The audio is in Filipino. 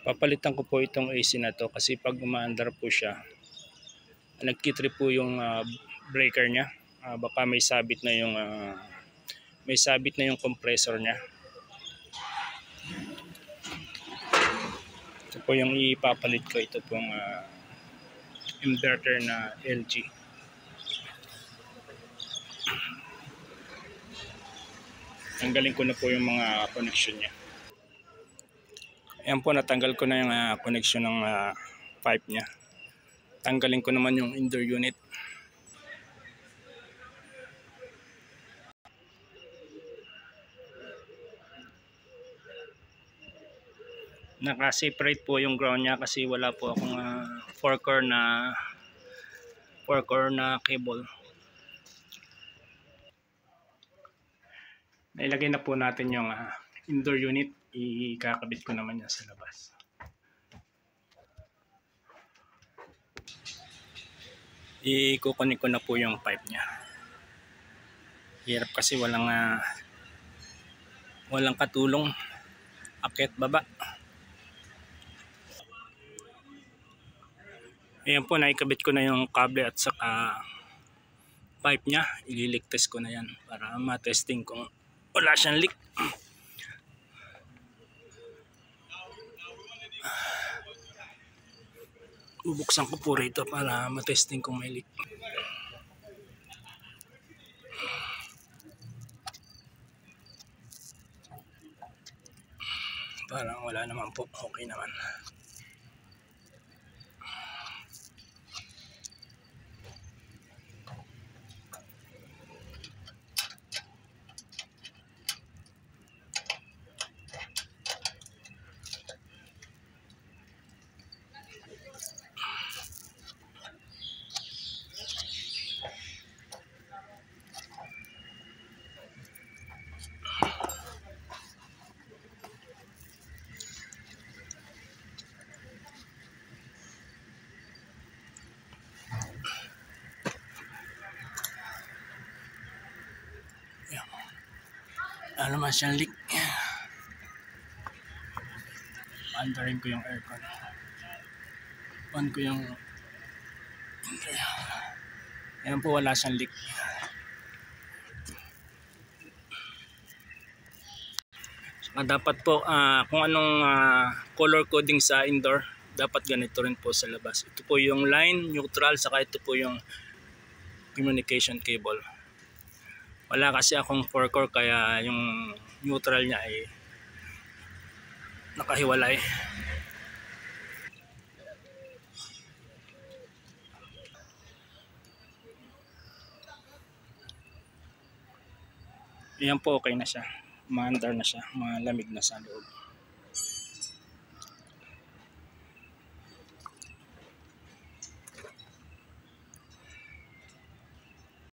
Papalitan ko po itong AC na to kasi pag umaandar po siya, nagkitrip po yung breaker niya. Baka may sabit na yung compressor niya. Ito po yung ipapalit ko, ito pong inverter na LG. Tanggalin ko na po yung mga connection niya. Ayan po, natanggal ko na yung connection ng pipe niya. Tanggalin ko naman yung indoor unit. Naka-separate po yung ground niya kasi wala po akong 4-core na cable. Nailagay na po natin yung indoor unit. Ikakabit ko naman yan sa labas. Ikukunik ko na po yung pipe niya. Hirap kasi walang katulong, akyat baba. Ayan po, naikabit ko na yung kable at saka pipe niya. Ililigtas ko na yan para matesting kung wala siyang leak. Bubuksan ko po rito para matesting kung may leak. Parang wala naman po, okay naman. Ano naman siyang leak. Andarin ko yung aircon. On ko yung ayan po, wala siyang leak. Dapat po kung anong color coding sa indoor, dapat ganito rin po sa labas. Ito po yung line, neutral, saka ito po yung communication cable. Wala kasi akong 4-core kaya yung neutral niya ay nakahiwalay. Ayan po, okay na siya. Maandar na siya, malamig na sa loob.